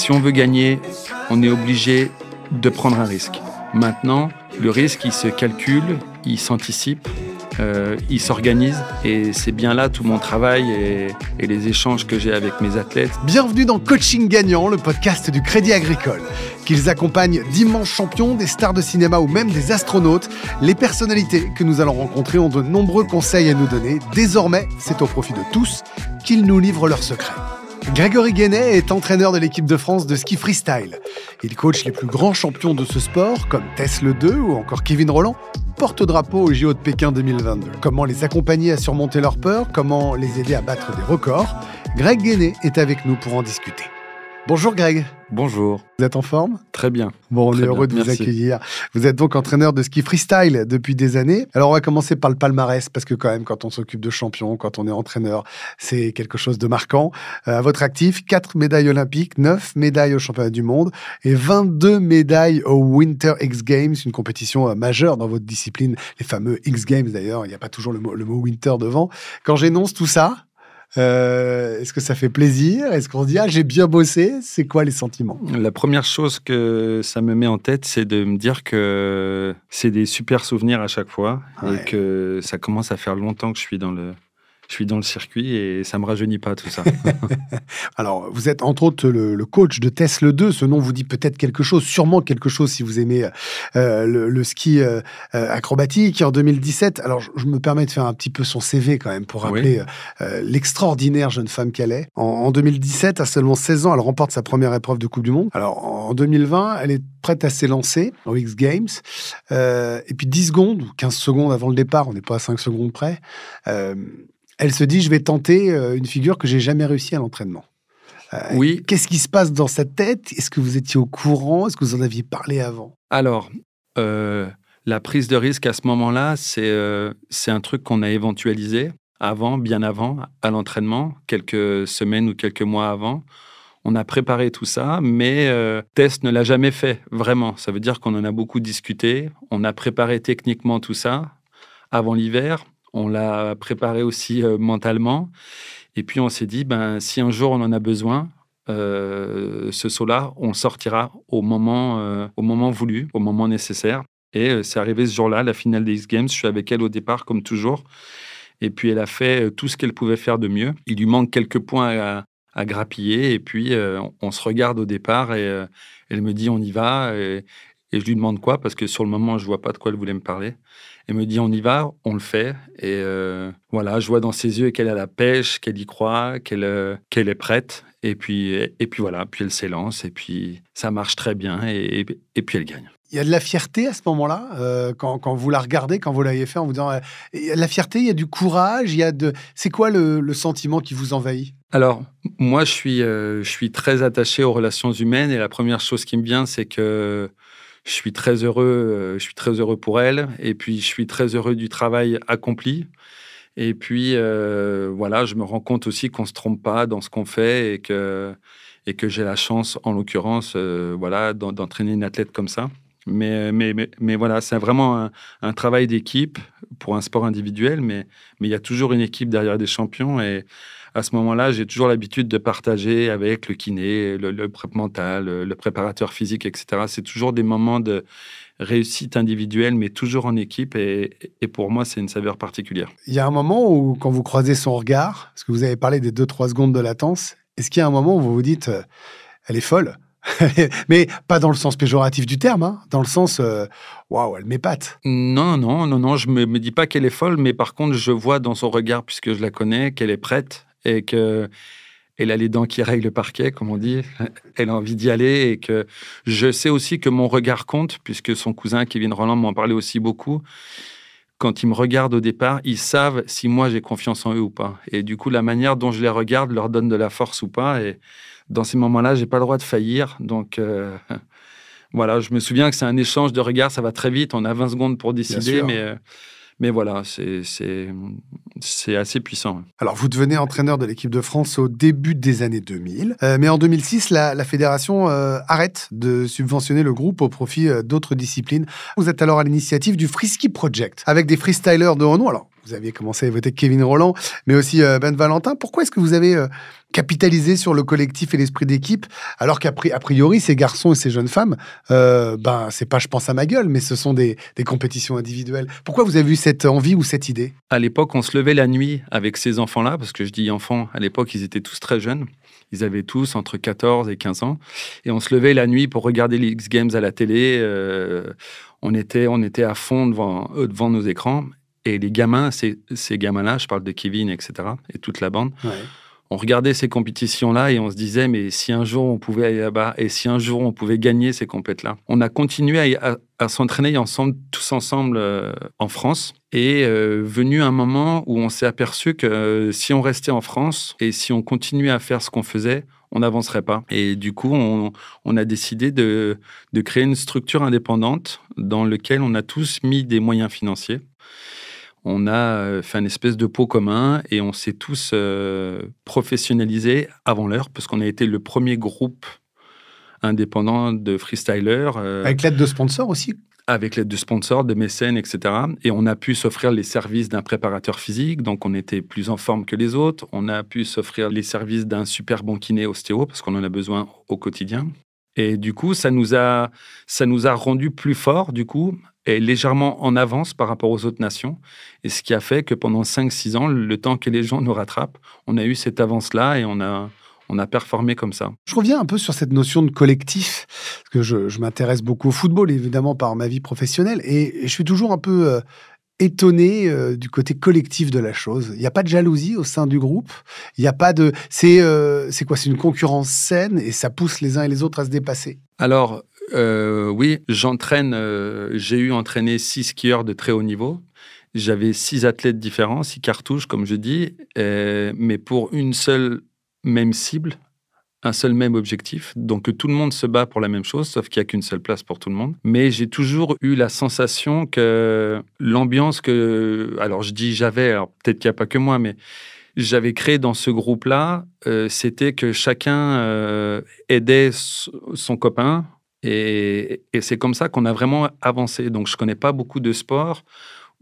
si on veut gagner, on est obligé de prendre un risque. Maintenant, le risque, il se calcule, il s'anticipe, il s'organise et c'est bien là tout mon travail et les échanges que j'ai avec mes athlètes. Bienvenue dans Coaching Gagnant, le podcast du Crédit Agricole. Qu'ils accompagnent d'immenses champions, des stars de cinéma ou même des astronautes, les personnalités que nous allons rencontrer ont de nombreux conseils à nous donner. Désormais, c'est au profit de tous qu'ils nous livrent leurs secrets. Grégory Guénet est entraîneur de l'équipe de France de ski freestyle. Il coach les plus grands champions de ce sport, comme Tess Le 2 ou encore Kevin Rolland, porte-drapeau au JO de Pékin 2022. Comment les accompagner à surmonter leur peur, comment les aider à battre des records, Greg Guénet est avec nous pour en discuter. Bonjour Greg. Bonjour. Vous êtes en forme ? Très bien. Bon, on est heureux de vous Merci. accueillir. Vous êtes donc entraîneur de ski freestyle depuis des années. Alors, on va commencer par le palmarès, parce que quand même, quand on s'occupe de champions, quand on est entraîneur, c'est quelque chose de marquant. À votre actif, 4 médailles olympiques, 9 médailles aux championnats du monde et 22 médailles au Winter X Games, une compétition majeure dans votre discipline, les fameux X Games d'ailleurs, il n'y a pas toujours le mot winter devant. Quand j'énonce tout ça, est-ce que ça fait plaisir ? Est-ce qu'on se dit « Ah, j'ai bien bossé ?» C'est quoi les sentiments ? La première chose que ça me met en tête, c'est de me dire que c'est des super souvenirs à chaque fois et que ça commence à faire longtemps que je suis dans le circuit et ça me rajeunit pas tout ça. Alors, vous êtes entre autres le coach de Tess Le 2. Ce nom vous dit peut-être quelque chose, sûrement quelque chose si vous aimez le ski acrobatique. En 2017, alors je me permets de faire un petit peu son CV quand même pour rappeler l'extraordinaire jeune femme qu'elle est. En 2017, à seulement 16 ans, elle remporte sa première épreuve de Coupe du Monde. Alors, en 2020, elle est prête à s'élancer aux X Games. Et puis 10 secondes ou 15 secondes avant le départ, on n'est pas à 5 secondes près, elle se dit, je vais tenter une figure que j'ai jamais réussi à l'entraînement. Oui. Qu'est-ce qui se passe dans sa tête ? Est-ce que vous étiez au courant ? Est-ce que vous en aviez parlé avant ? Alors, la prise de risque à ce moment-là, c'est un truc qu'on a éventualisé bien avant, à l'entraînement, quelques semaines ou quelques mois avant. On a préparé tout ça, mais Tess ne l'a jamais fait, vraiment. Ça veut dire qu'on en a beaucoup discuté. On a préparé techniquement tout ça avant l'hiver. On l'a préparé aussi mentalement. Et puis, on s'est dit, si un jour on en a besoin, ce saut-là, on le sortira au moment voulu, au moment nécessaire. Et c'est arrivé ce jour-là, la finale des X Games. Je suis avec elle au départ, comme toujours. Et puis, elle a fait tout ce qu'elle pouvait faire de mieux. Il lui manque quelques points à grappiller. Et puis, on se regarde au départ et elle me dit, on y va. Et je lui demande quoi, parce que sur le moment, je ne vois pas de quoi elle voulait me parler. Elle me dit, on y va, on le fait. Et voilà, je vois dans ses yeux qu'elle a la pêche, qu'elle y croit, qu'elle est prête. Et puis voilà, puis elle s'élance. Et puis ça marche très bien. Et puis elle gagne. Il y a de la fierté à ce moment-là, quand vous la regardez, quand vous l'avez fait, en vous disant, il y a de la fierté, il y a du courage, c'est quoi le sentiment qui vous envahit ? Alors, moi, je suis très attaché aux relations humaines. Et la première chose qui me vient, c'est que je suis très heureux pour elle. Et puis, je suis très heureux du travail accompli. Et puis, voilà, je me rends compte aussi qu'on ne se trompe pas dans ce qu'on fait et que j'ai la chance, en l'occurrence, d'entraîner une athlète comme ça. Mais voilà, c'est vraiment un travail d'équipe pour un sport individuel, mais il y a toujours une équipe derrière des champions. Et à ce moment-là, j'ai toujours l'habitude de partager avec le kiné, le prep mental, le préparateur physique, etc. C'est toujours des moments de réussite individuelle, mais toujours en équipe. Et pour moi, c'est une saveur particulière. Il y a un moment où, quand vous croisez son regard, parce que vous avez parlé des 2-3 secondes de latence, est-ce qu'il y a un moment où vous vous dites elle est folle ? Mais pas dans le sens péjoratif du terme, hein, dans le sens waouh, elle m'épate. Non, je me dis pas qu'elle est folle, mais par contre, je vois dans son regard, puisque je la connais, qu'elle est prête et qu'elle a les dents qui règlent le parquet, comme on dit. Elle a envie d'y aller et que je sais aussi que mon regard compte, puisque son cousin Kevin Rolland m'en parlait aussi beaucoup. Quand ils me regardent au départ, ils savent si moi j'ai confiance en eux ou pas. Et du coup, la manière dont je les regarde leur donne de la force ou pas. Et dans ces moments-là, j'ai pas le droit de faillir. Donc voilà, je me souviens que c'est un échange de regards, ça va très vite. On a 20 secondes pour décider, mais voilà, c'est assez puissant. Alors, vous devenez entraîneur de l'équipe de France au début des années 2000. Mais en 2006, la fédération arrête de subventionner le groupe au profit d'autres disciplines. Vous êtes alors à l'initiative du Free Ski Project, avec des freestylers de renom. Alors, vous aviez commencé à évoquer Kevin Rolland, mais aussi Ben Valentin. Pourquoi est-ce que vous avez capitaliser sur le collectif et l'esprit d'équipe, alors qu'a priori, ces garçons et ces jeunes femmes, c'est pas je pense à ma gueule, mais ce sont des compétitions individuelles. Pourquoi vous avez eu cette envie ou cette idée? À l'époque, on se levait la nuit avec ces enfants-là, parce que je dis enfants, à l'époque, ils étaient tous très jeunes. Ils avaient tous entre 14 et 15 ans. Et on se levait la nuit pour regarder les X Games à la télé. On était à fond devant nos écrans. Et les gamins, ces gamins-là, je parle de Kevin, etc., et toute la bande, Ouais. on regardait ces compétitions-là et on se disait, mais si un jour on pouvait aller là-bas et si un jour on pouvait gagner ces compètes-là. On a continué à s'entraîner ensemble, tous ensemble en France. Et venu un moment où on s'est aperçu que si on restait en France et si on continuait à faire ce qu'on faisait, on n'avancerait pas. Et du coup, on a décidé de créer une structure indépendante dans laquelle on a tous mis des moyens financiers. On a fait une espèce de pot commun et on s'est tous professionnalisés avant l'heure parce qu'on a été le premier groupe indépendant de freestylers. Avec l'aide de sponsors aussi? Avec l'aide de sponsors, de mécènes, etc. Et on a pu s'offrir les services d'un préparateur physique, donc on était plus en forme que les autres. On a pu s'offrir les services d'un super bon kiné ostéo parce qu'on en a besoin au quotidien. Et du coup, ça nous a rendu plus forts, du coup, et légèrement en avance par rapport aux autres nations. Et ce qui a fait que pendant 5-6 ans, le temps que les gens nous rattrapent, on a eu cette avance-là et on a performé comme ça. Je reviens un peu sur cette notion de collectif, parce que je m'intéresse beaucoup au football, évidemment, par ma vie professionnelle, et je suis toujours un peu étonné du côté collectif de la chose. Il n'y a pas de jalousie au sein du groupe. Il n'y a pas de... C'est quoi? C'est une concurrence saine et ça pousse les uns et les autres à se dépasser. Alors, oui, j'ai eu entraîné 6 skieurs de très haut niveau. J'avais 6 athlètes différents, 6 cartouches, comme je dis, mais pour une seule même cible, un seul même objectif. Donc, que tout le monde se bat pour la même chose, sauf qu'il n'y a qu'une seule place pour tout le monde. Mais j'ai toujours eu la sensation que l'ambiance alors je dis j'avais, alors peut-être qu'il n'y a pas que moi, mais j'avais créé dans ce groupe-là, c'était que chacun aidait son copain. Et c'est comme ça qu'on a vraiment avancé. Donc, je ne connais pas beaucoup de sports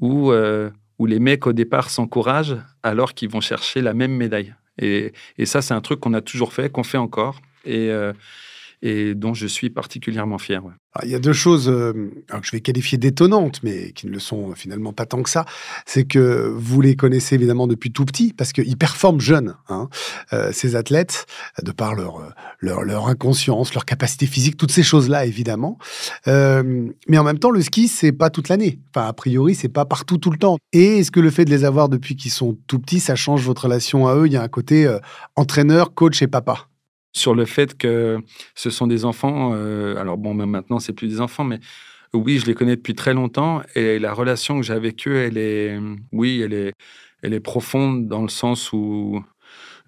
où les mecs, au départ, s'encouragent alors qu'ils vont chercher la même médaille. Et ça, c'est un truc qu'on a toujours fait, qu'on fait encore, et dont je suis particulièrement fier. Ouais. Alors, il y a deux choses que je vais qualifier d'étonnantes, mais qui ne le sont finalement pas tant que ça. C'est que vous les connaissez évidemment depuis tout petit, parce qu'ils performent jeunes, hein, ces athlètes, de par leur inconscience, leur capacité physique, toutes ces choses-là, évidemment. Mais en même temps, le ski, c'est pas toute l'année. Enfin, a priori, c'est pas partout, tout le temps. Et est-ce que le fait de les avoir depuis qu'ils sont tout petits, ça change votre relation à eux? Il y a un côté entraîneur, coach et papa. Sur le fait que ce sont des enfants, alors bon, même maintenant, c'est plus des enfants, mais oui, je les connais depuis très longtemps, et la relation que j'ai avec eux, elle est profonde dans le sens où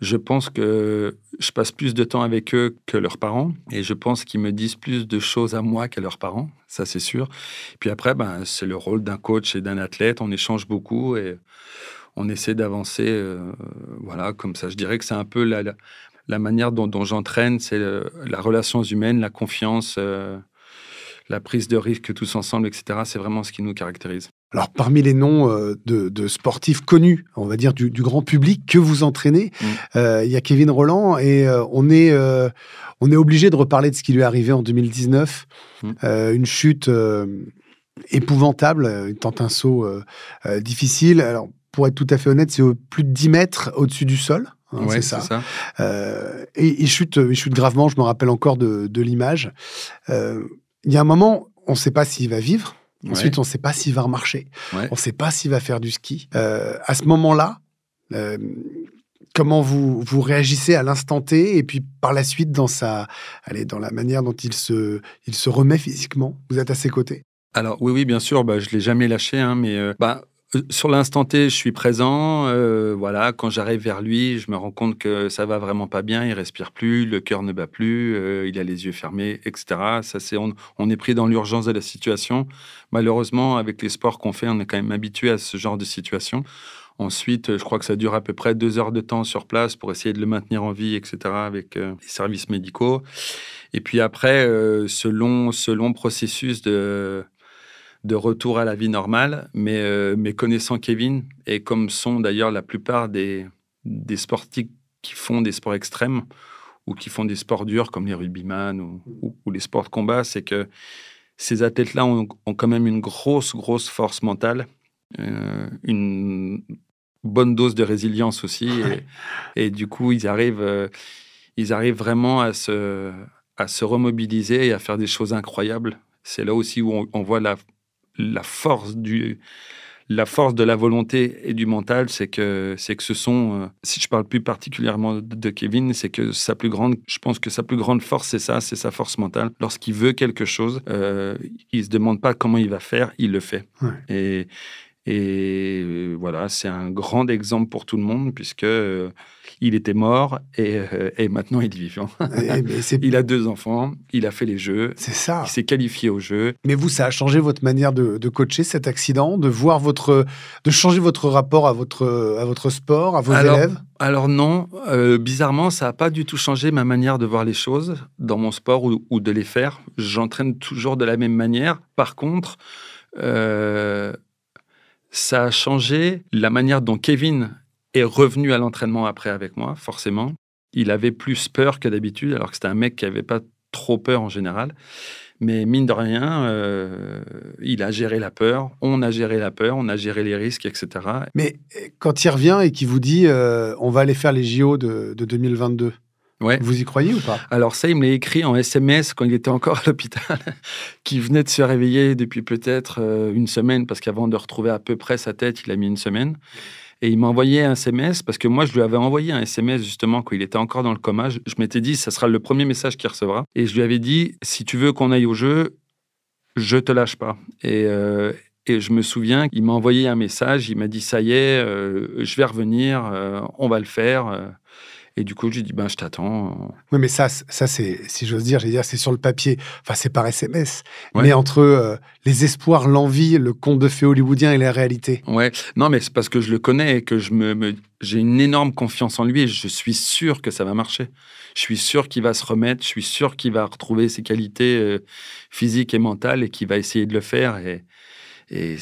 je pense que je passe plus de temps avec eux que leurs parents, et je pense qu'ils me disent plus de choses à moi qu'à leurs parents, ça c'est sûr. Puis après, c'est le rôle d'un coach et d'un athlète, on échange beaucoup et on essaie d'avancer, voilà, comme ça. Je dirais que c'est un peu la manière dont j'entraîne, c'est la relation humaine, la confiance, la prise de risque tous ensemble, etc. C'est vraiment ce qui nous caractérise. Alors, parmi les noms de sportifs connus, on va dire du grand public que vous entraînez, il y a Kevin Rolland, et on est obligé de reparler de ce qui lui est arrivé en 2019. Une chute épouvantable, il tente un saut difficile. Alors, pour être tout à fait honnête, c'est plus de 10 mètres au-dessus du sol. Hein, Ouais, c'est ça. Et il chute gravement, je me rappelle encore de l'image. Il y a un moment, on ne sait pas s'il va vivre. Ensuite, on ne sait pas s'il va remarcher. Ouais. On ne sait pas s'il va faire du ski. À ce moment-là, comment vous réagissez à l'instant T, et puis par la suite dans la manière dont il se remet physiquement? Vous êtes à ses côtés? Alors oui, bien sûr, je ne l'ai jamais lâché, hein, mais sur l'instant T, je suis présent. Voilà, quand j'arrive vers lui, je me rends compte que ça va vraiment pas bien. Il respire plus, le cœur ne bat plus, il a les yeux fermés, etc. Ça, on est pris dans l'urgence de la situation. Malheureusement, avec les sports qu'on fait, on est quand même habitué à ce genre de situation. Ensuite, je crois que ça dure à peu près 2 heures de temps sur place pour essayer de le maintenir en vie, etc. avec les services médicaux. Et puis après, ce long processus de retour à la vie normale, mais connaissant Kevin, et comme sont d'ailleurs la plupart des sportifs qui font des sports extrêmes ou qui font des sports durs comme les rugbyman ou les sports de combat, c'est que ces athlètes-là ont quand même une grosse force mentale, une bonne dose de résilience aussi. Et du coup, ils arrivent vraiment à se remobiliser et à faire des choses incroyables. C'est là aussi où on voit la force de la volonté et du mental, c'est que ce sont, si je parle plus particulièrement de Kevin, c'est que je pense que sa plus grande force, c'est sa force mentale. Lorsqu'il veut quelque chose, il se demande pas comment il va faire, il le fait. Ouais. Et voilà, c'est un grand exemple pour tout le monde puisque il était mort et maintenant il est vivant. Il a 2 enfants, il a fait les Jeux, c'est ça. Il s'est qualifié aux Jeux. Mais vous, ça a changé votre manière de coacher cet accident, de changer votre rapport à votre sport, à vos élèves? Alors non, bizarrement, ça n'a pas du tout changé ma manière de voir les choses dans mon sport ou de les faire. J'entraîne toujours de la même manière. Par contre, ça a changé la manière dont Kevin est revenu à l'entraînement après avec moi, forcément. Il avait plus peur que d'habitude, alors que c'était un mec qui n'avait pas trop peur en général. Mais mine de rien, il a géré la peur, on a géré la peur, on a géré les risques, etc. Mais quand il revient et qu'il vous dit on va aller faire les JO de 2022, ouais. Vous y croyez ou pas? Alors ça, il me l'a écrit en SMS quand il était encore à l'hôpital, qui venait de se réveiller depuis peut-être une semaine, parce qu'avant de retrouver à peu près sa tête, il a mis une semaine. Et il m'a envoyé un SMS, parce que moi, je lui avais envoyé un SMS justement quand il était encore dans le coma. Je m'étais dit, ça sera le premier message qu'il recevra. Et je lui avais dit, si tu veux qu'on aille au jeu, je te lâche pas. Et je me souviens, il m'a envoyé un message, il m'a dit, ça y est, je vais revenir, on va le faire. Et du coup, j'ai dit, je t'attends. Oui, mais ça c'est, si j'ose dire, c'est sur le papier. Enfin, c'est par SMS. Ouais. Mais entre les espoirs, l'envie, le conte de fées hollywoodien et la réalité. Ouais. Non, mais c'est parce que je le connais et que j'ai une énorme confiance en lui et je suis sûr que ça va marcher. Je suis sûr qu'il va se remettre, je suis sûr qu'il va retrouver ses qualités physiques et mentales et qu'il va essayer de le faire. Et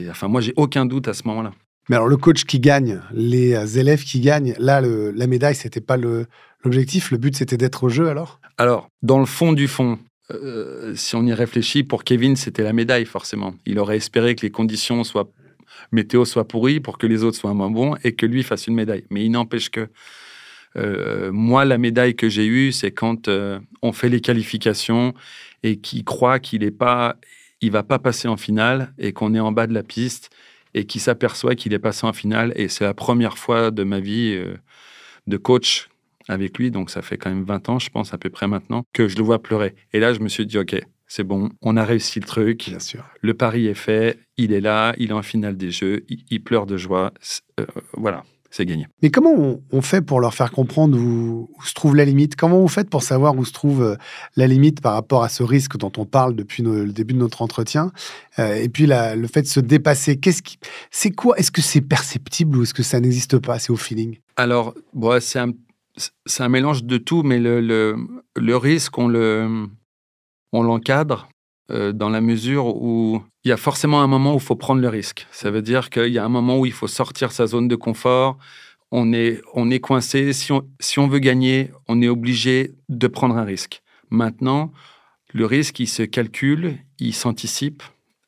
enfin, moi, j'ai aucun doute à ce moment-là. Mais alors, le coach qui gagne, les élèves qui gagnent, là, la médaille, c'était pas l'objectif. Le but, c'était d'être au jeu, alors? Alors, dans le fond du fond, si on y réfléchit, pour Kevin, c'était la médaille, forcément. Il aurait espéré que les conditions météo soient pourries pour que les autres soient moins bons et que lui fasse une médaille. Mais il n'empêche que moi, la médaille que j'ai eue, c'est quand on fait les qualifications et qu'il croit il va pas passer en finale et qu'on est en bas de la piste et qui s'aperçoit qu'il est passé en finale. Et c'est la première fois de ma vie de coach avec lui, donc ça fait quand même 20 ans, je pense, à peu près maintenant, que je le vois pleurer. Et là, je me suis dit, OK, c'est bon, on a réussi le truc. Bien sûr. Le pari est fait, il est là, il est en finale des Jeux, il pleure de joie. Voilà, c'est gagné. Mais comment on fait pour leur faire comprendre où se trouve la limite? Comment vous faites pour savoir où se trouve la limite par rapport à ce risque dont on parle depuis le début de notre entretien? Et puis le fait de se dépasser, c'est quoi? Est-ce que c'est perceptible ou est-ce que ça n'existe pas? C'est au feeling? Alors, c'est un mélange de tout, mais le risque, on l'encadre dans la mesure où il y a forcément un moment où il faut prendre le risque. Ça veut dire qu'il y a un moment où il faut sortir sa zone de confort. On est coincé. Si on veut gagner, on est obligé de prendre un risque. Maintenant, le risque, il se calcule, il s'anticipe,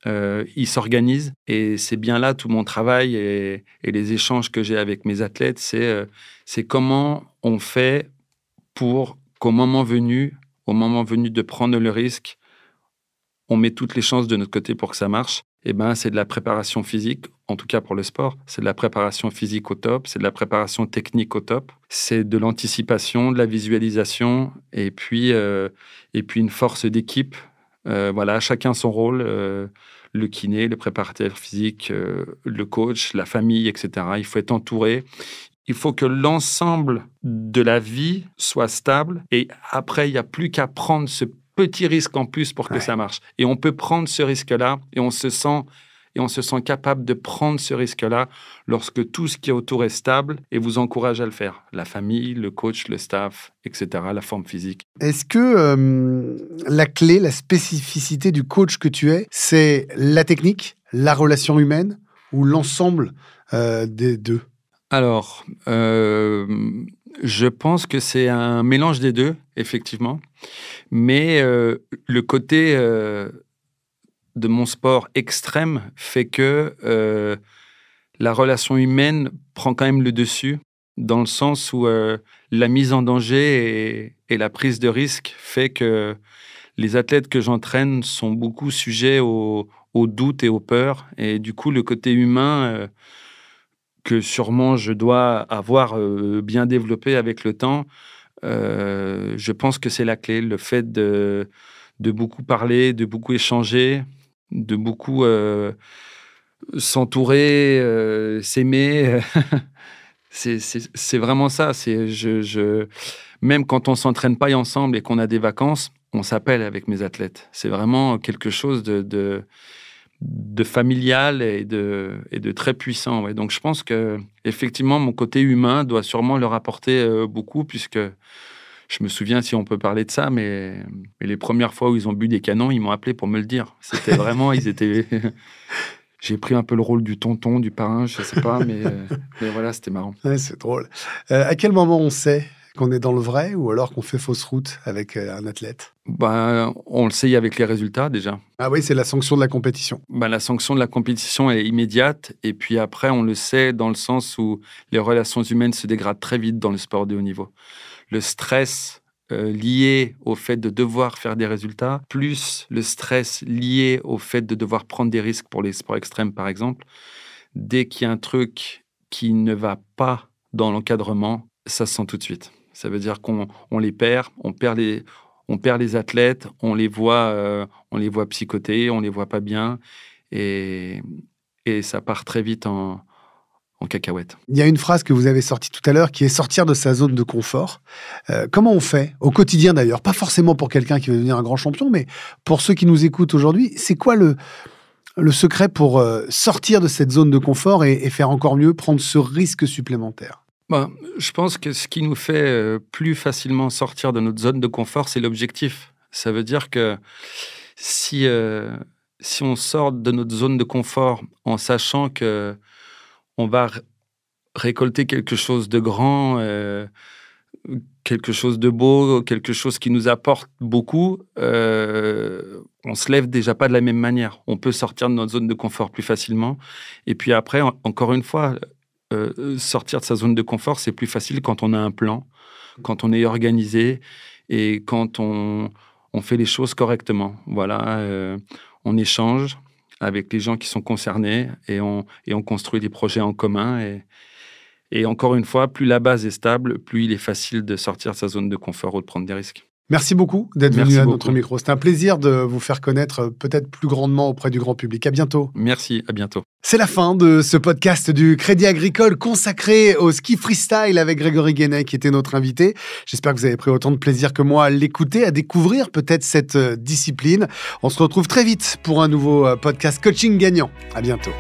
il s'organise. Et c'est bien là tout mon travail et les échanges que j'ai avec mes athlètes, c'est comment on fait pour qu'au moment venu de prendre le risque, on met toutes les chances de notre côté pour que ça marche. C'est de la préparation physique, en tout cas pour le sport. C'est de la préparation physique au top, c'est de la préparation technique au top. C'est de l'anticipation, de la visualisation et puis une force d'équipe. Voilà, chacun son rôle. Le kiné, le préparateur physique, le coach, la famille, etc. Il faut être entouré. Il faut que l'ensemble de la vie soit stable. Et après, il n'y a plus qu'à prendre ce petit risque en plus pour que ça marche. Et on peut prendre ce risque-là et on se sent capable de prendre ce risque-là lorsque tout ce qui est autour est stable et vous encourage à le faire. La famille, le coach, le staff, etc., la forme physique. Est-ce que la clé, la spécificité du coach que tu es, c'est la technique, la relation humaine ou l'ensemble des deux? Alors, Je pense que c'est un mélange des deux, effectivement. Mais le côté de mon sport extrême fait que la relation humaine prend quand même le dessus, dans le sens où la mise en danger et la prise de risque fait que les athlètes que j'entraîne sont beaucoup sujets aux doutes et aux peurs. Et du coup, le côté humain que sûrement je dois avoir bien développé avec le temps, je pense que c'est la clé. Le fait de beaucoup parler, de beaucoup échanger, de beaucoup s'entourer, s'aimer. C'est vraiment ça. Même quand on s'entraîne pas ensemble et qu'on a des vacances, on s'appelle avec mes athlètes. C'est vraiment quelque chose de familial et de très puissant. Ouais. Donc je pense que effectivement mon côté humain doit sûrement leur apporter beaucoup, puisque je me souviens, si on peut parler de ça, mais les premières fois où ils ont bu des canons, ils m'ont appelé pour me le dire. C'était vraiment, j'ai pris un peu le rôle du tonton, du parrain, je sais pas, mais voilà, c'était marrant. Ouais, c'est drôle. À quel moment on sait qu'on est dans le vrai ou alors qu'on fait fausse route avec un athlète? On le sait avec les résultats déjà. Ah oui, c'est la sanction de la compétition. La sanction de la compétition est immédiate, et puis après, on le sait dans le sens où les relations humaines se dégradent très vite dans le sport de haut niveau. Le stress lié au fait de devoir faire des résultats, plus le stress lié au fait de devoir prendre des risques pour les sports extrêmes, par exemple, dès qu'il y a un truc qui ne va pas dans l'encadrement, ça se sent tout de suite. Ça veut dire qu'on les perd, on perd les athlètes, on les voit psychoter, on les voit pas bien, et ça part très vite en cacahuète. Il y a une phrase que vous avez sortie tout à l'heure qui est sortir de sa zone de confort. Comment on fait au quotidien d'ailleurs? Pas forcément pour quelqu'un qui veut devenir un grand champion, mais pour ceux qui nous écoutent aujourd'hui, c'est quoi le secret pour sortir de cette zone de confort et faire encore mieux, prendre ce risque supplémentaire? Je pense que ce qui nous fait plus facilement sortir de notre zone de confort, c'est l'objectif. Ça veut dire que si on sort de notre zone de confort en sachant que on va récolter quelque chose de grand, quelque chose de beau, quelque chose qui nous apporte beaucoup, on se lève déjà pas de la même manière. On peut sortir de notre zone de confort plus facilement. Et puis après, encore une fois, sortir de sa zone de confort, c'est plus facile quand on a un plan, quand on est organisé et quand on fait les choses correctement. Voilà, on échange avec les gens qui sont concernés et on construit des projets en commun. Et encore une fois, plus la base est stable, plus il est facile de sortir de sa zone de confort ou de prendre des risques. Merci beaucoup d'être venu à notre micro. C'était un plaisir de vous faire connaître peut-être plus grandement auprès du grand public. À bientôt. Merci, à bientôt. C'est la fin de ce podcast du Crédit Agricole consacré au ski freestyle avec Grégory Guénet qui était notre invité. J'espère que vous avez pris autant de plaisir que moi à l'écouter, à découvrir peut-être cette discipline. On se retrouve très vite pour un nouveau podcast Coaching Gagnant. À bientôt.